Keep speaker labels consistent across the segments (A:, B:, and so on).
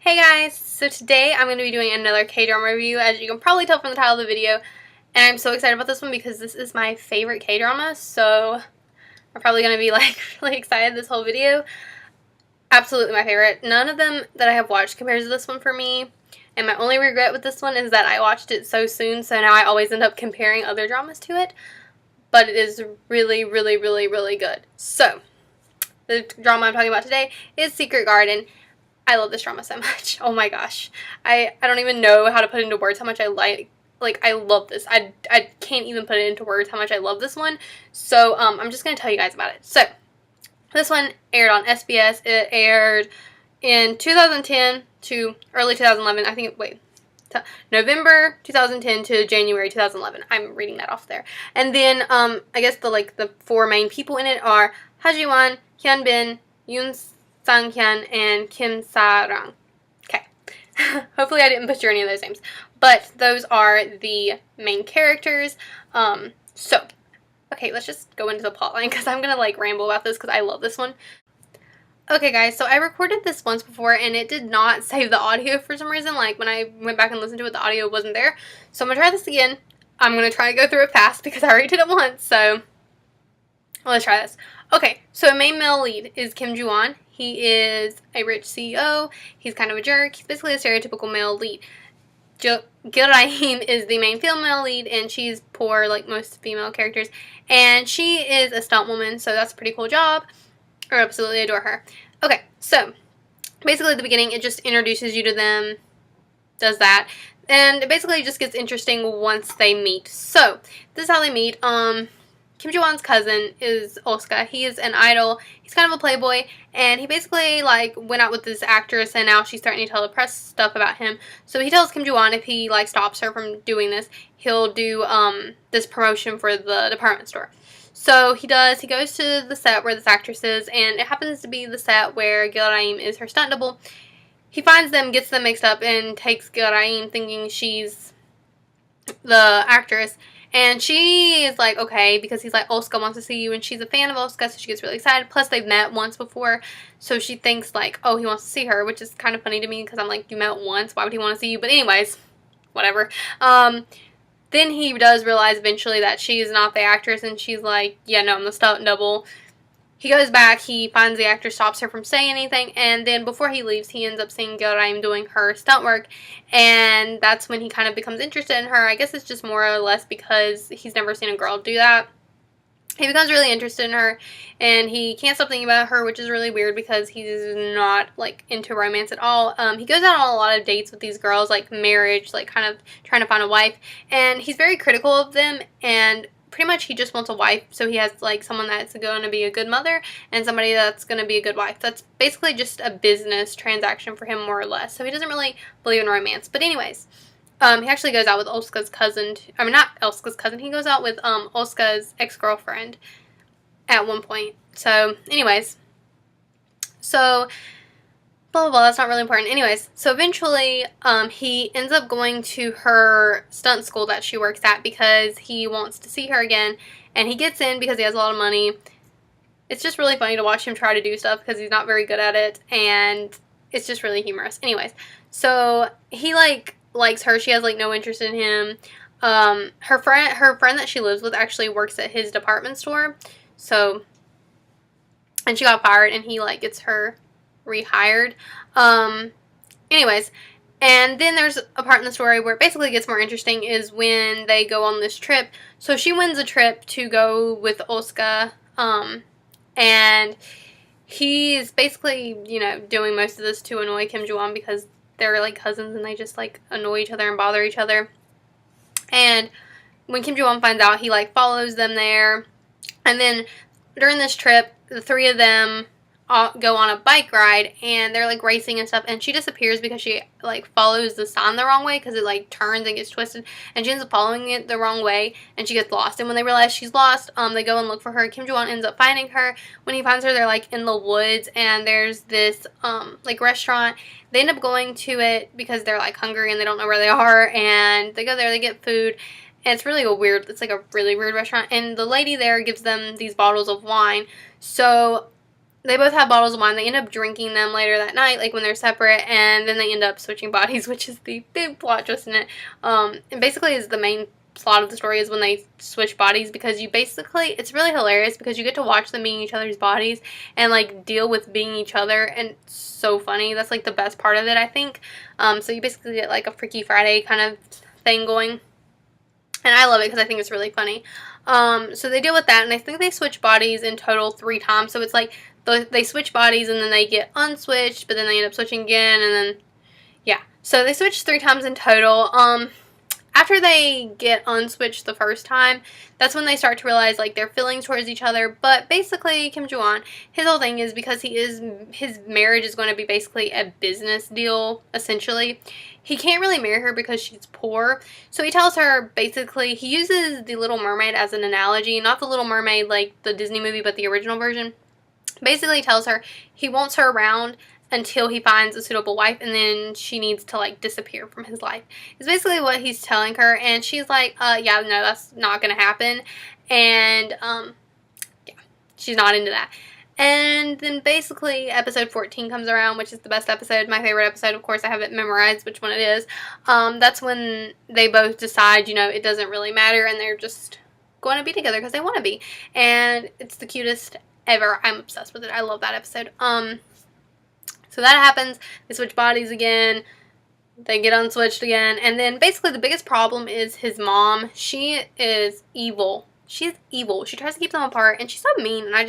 A: Hey guys, so today I'm going to be doing another K-drama review, as you can probably tell from the title of the video, and I'm so excited about this one because this is my favorite K-drama, so I'm probably going to be like really excited this whole video. Absolutely my favorite. None of them that I have watched compares to this one for me, and my only regret with this one is that I watched it so soon, so now I always end up comparing other dramas to it, but it is really, really, really, really good. So, the drama I'm talking about today is Secret Garden. I love this drama so much. Oh my gosh. I don't even know how to put into words how much I I love this. I can't even put it into words how much I love this one. So, I'm just going to tell you guys about it. So, this one aired on SBS. It aired in 2010 to early 2011. I think, November 2010 to January 2011. I'm reading that off there. And then, I guess the four main people in it are Hajiwon, Hyunbin, Yoon Sang-hyun, and Kim Sa-rang. Okay. Hopefully I didn't butcher any of those names. But those are the main characters. Okay, let's just go into the plotline because I'm going to ramble about this because I love this one. Okay guys, so I recorded this once before and it did not save the audio for some reason. When I went back and listened to it, the audio wasn't there. So I'm going to try this again. I'm going to try to go through it fast because I already did it once. So let's try this. Okay, so a main male lead is Kim Joo-won. He is a rich CEO. He's kind of a jerk. He's basically a stereotypical male lead. Gil-raim is the main female lead, and she's poor like most female characters. And she is a stunt woman, so that's a pretty cool job. I absolutely adore her. Okay, so basically at the beginning, it just introduces you to them, does that. And it basically just gets interesting once they meet. So, this is how they meet. Kim Joo-won's cousin is Oska. He is an idol. He's kind of a playboy, and he basically went out with this actress, and now she's starting to tell the press stuff about him. So he tells Kim Joo-won if he stops her from doing this, he'll do this promotion for the department store. So he does. He goes to the set where this actress is, and it happens to be the set where Gil-raim is her stunt double. He finds them, gets them mixed up, and takes Gil-raim thinking she's the actress. And she is like, okay, because he's like, Oska wants to see you, and she's a fan of Oska, so she gets really excited. Plus, they've met once before, so she thinks, oh, he wants to see her, which is kind of funny to me, because I'm like, you met once, why would he want to see you? But anyways, whatever. Then he does realize eventually that she's not the actress, and she's like, yeah, no, I'm the stunt double. He goes back, he finds the actress, stops her from saying anything, and then before he leaves, he ends up seeing Gil-raim doing her stunt work, and that's when he kind of becomes interested in her. I guess it's just more or less because he's never seen a girl do that. He becomes really interested in her, and he can't stop thinking about her, which is really weird because he's not, into romance at all. He goes out on a lot of dates with these girls, marriage, kind of trying to find a wife, and he's very critical of them, and pretty much he just wants a wife, so he has someone that's going to be a good mother and somebody that's going to be a good wife. That's basically just a business transaction for him, more or less. So he doesn't really believe in romance. But anyways, he actually goes out with Oska's cousin. I mean, not Oska's cousin. He goes out with Oska's ex-girlfriend at one point. So anyways, so blah, blah, blah, that's not really important. Anyways, so eventually, he ends up going to her stunt school that she works at because he wants to see her again, and he gets in because he has a lot of money. It's just really funny to watch him try to do stuff because he's not very good at it, and it's just really humorous. Anyways, so he, likes her. She has, no interest in him. Her friend that she lives with actually works at his department store, so, and she got fired, and he, gets her rehired. Anyways, and then there's a part in the story where it basically gets more interesting is when they go on this trip. So she wins a trip to go with Oska, and he's basically, doing most of this to annoy Kim Joo-won because they're cousins and they just annoy each other and bother each other. And when Kim Joo-won finds out, he follows them there, and then during this trip, the three of them go on a bike ride, and they're racing and stuff, and she disappears because she follows the sign the wrong way because it turns and gets twisted, and she ends up following it the wrong way, and she gets lost. And when they realize she's lost, they go and look for her. Kim Joo-won ends up finding her. When he finds her, they're in the woods, and there's this restaurant. They end up going to it because they're hungry and they don't know where they are, and they go there, they get food. And it's really it's a really weird restaurant, and the lady there gives them these bottles of wine. So they both have bottles of wine. They end up drinking them later that night, like when they're separate, and then they end up switching bodies, which is the big plot twist in it. And basically is the main plot of the story is when they switch bodies, because you basically, it's really hilarious because you get to watch them being each other's bodies and like deal with being each other, and it's so funny. That's like the best part of it, I think. So you basically get like a Freaky Friday kind of thing going, and I love it because I think it's really funny. So they deal with that, and I think they switch bodies in total 3 times. So it's like they switch bodies and then they get unswitched, but then they end up switching again, and then yeah. So they switch 3 times in total. After they get unswitched the first time, that's when they start to realize like their feelings towards each other. But basically, Kim Joo-won, his whole thing is because his marriage is going to be basically a business deal, essentially. He can't really marry her because she's poor. So he tells her, basically, he uses the Little Mermaid as an analogy. Not the Little Mermaid like the Disney movie, but the original version. Basically tells her he wants her around until he finds a suitable wife, and then she needs to like disappear from his life. It's basically what he's telling her, and she's like, yeah, no, that's not gonna happen. And yeah, she's not into that. And then basically episode 14 comes around, which is the best episode, my favorite episode. Of course, I have it memorized which one it is. That's when they both decide, you know, it doesn't really matter, and they're just going to be together because they want to be. And it's the cutest ever. I'm obsessed with it. I love that episode. So that happens. They switch bodies again. They get unswitched again. And then basically the biggest problem is his mom. She is evil. She's evil. She tries to keep them apart, and she's so mean, and I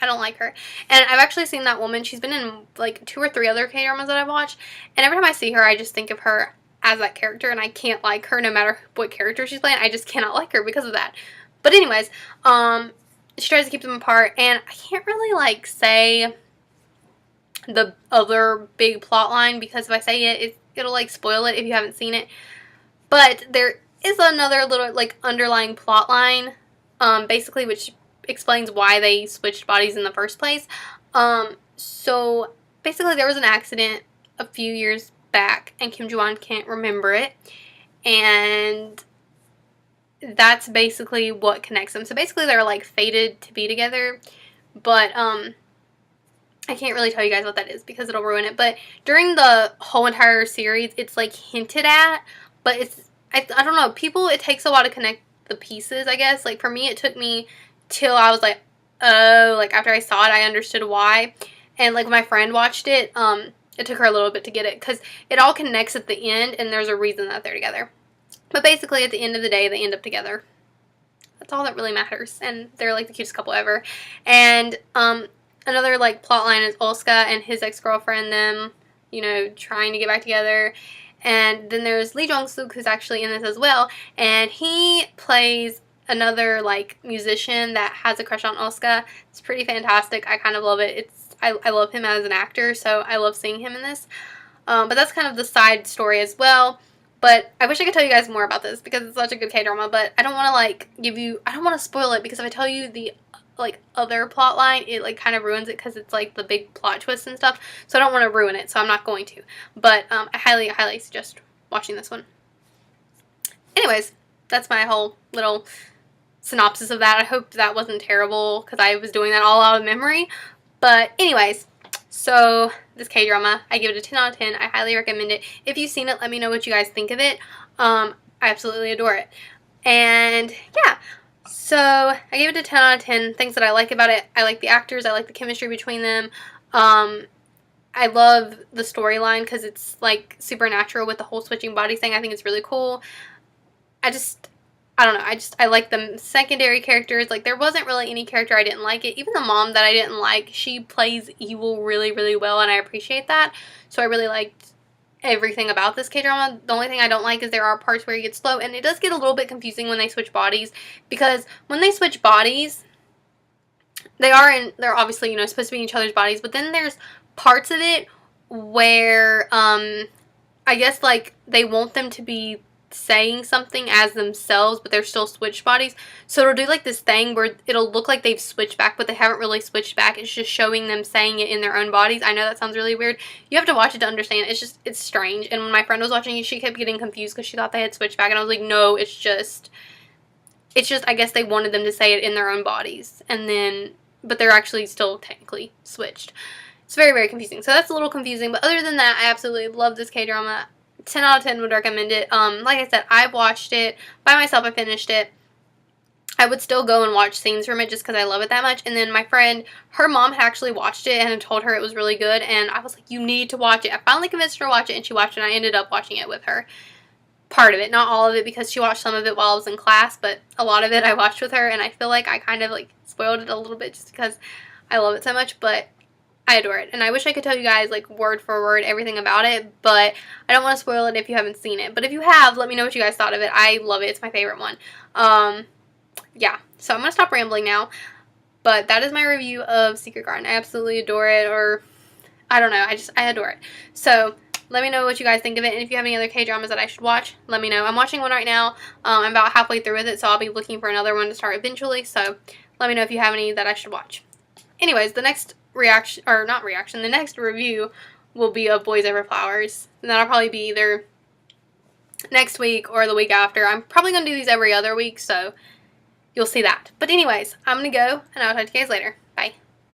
A: don't like her. And I've actually seen that woman. She's been in like 2 or 3 other K-dramas that I've watched, and every time I see her, I just think of her as that character, and I can't like her no matter what character she's playing. I just cannot like her because of that. But anyways, she tries to keep them apart, and I can't really like say the other big plot line, because if I say it, it'll like spoil it if you haven't seen it. But there is another little like underlying plot line, basically, which explains why they switched bodies in the first place. So basically there was an accident a few years back, and Kim Joo-won can't remember it, and that's basically what connects them. So basically they're like fated to be together, but I can't really tell you guys what that is because it'll ruin it. But during the whole entire series, it's like hinted at, but it's, I don't know, people, it takes a while to connect the pieces, I guess. Like for me, it took me till I was like, oh, like after I saw it, I understood why. And like my friend watched it, it took her a little bit to get it, because it all connects at the end, and there's a reason that they're together. But basically, at the end of the day, they end up together. That's all that really matters, and they're like the cutest couple ever. And another like plot line is Olska and his ex-girlfriend, them, you know, trying to get back together. And then there's Lee Jong-suk, who's actually in this as well, and he plays another like musician that has a crush on Olska. It's pretty fantastic. I kind of love it. I love him as an actor, so I love seeing him in this. But that's kind of the side story as well. But I wish I could tell you guys more about this because it's such a good K-drama, but I don't want to like I don't want to spoil it, because if I tell you the like other plot line, it like kind of ruins it, because it's like the big plot twist and stuff. So I don't want to ruin it, so I'm not going to. But I highly suggest watching this one. Anyways, that's my whole little synopsis of that. I hope that wasn't terrible, because I was doing that all out of memory. But anyways, so this K-drama, I give it a 10 out of 10. I highly recommend it. If you've seen it, let me know what you guys think of it. I absolutely adore it. And yeah, so I gave it a 10 out of 10. Things that I like about it: I like the actors, I like the chemistry between them. I love the storyline because it's like supernatural with the whole switching bodies thing. I think it's really cool. I don't know, I like the secondary characters. Like, there wasn't really any character I didn't like it. Even the mom that I didn't like, she plays evil really, really well, and I appreciate that. So I really liked everything about this K-drama. The only thing I don't like is there are parts where it gets slow, and it does get a little bit confusing when they switch bodies, because when they switch bodies, they're obviously, you know, supposed to be in each other's bodies, but then there's parts of it where, I guess, like, they want them to be saying something as themselves, but they're still switched bodies. So it'll do like this thing where it'll look like they've switched back, but they haven't really switched back. It's just showing them saying it in their own bodies. I know that sounds really weird. You have to watch it to understand. It's strange. And when my friend was watching it, she kept getting confused because she thought they had switched back, and I was like, no, it's just I guess they wanted them to say it in their own bodies, and then but they're actually still technically switched. It's very, very confusing. So that's a little confusing, but other than that, I absolutely love this K-drama. 10 out of 10 would recommend it. Like I said, I've watched it by myself. I finished it. I would still go and watch scenes from it just because I love it that much. And then my friend, her mom had actually watched it and had told her it was really good. And I was like, you need to watch it. I finally convinced her to watch it, and she watched it, and I ended up watching it with her. Part of it, not all of it, because she watched some of it while I was in class, but a lot of it I watched with her, and I feel like I kind of like spoiled it a little bit just because I love it so much, but I adore it. And I wish I could tell you guys like word for word everything about it, but I don't want to spoil it if you haven't seen it. But if you have, let me know what you guys thought of it. I love it. It's my favorite one. Yeah, so I'm going to stop rambling now, but that is my review of Secret Garden. I absolutely adore it, or I don't know, I adore it. So let me know what you guys think of it, and if you have any other K-dramas that I should watch, let me know. I'm watching one right now. I'm about halfway through with it, so I'll be looking for another one to start eventually, so let me know if you have any that I should watch. Anyways, the next the next review will be of Boys Over Flowers, and that'll probably be either next week or the week after. I'm probably going to do these every other week, so you'll see that. But anyways, I'm going to go, and I'll talk to you guys later.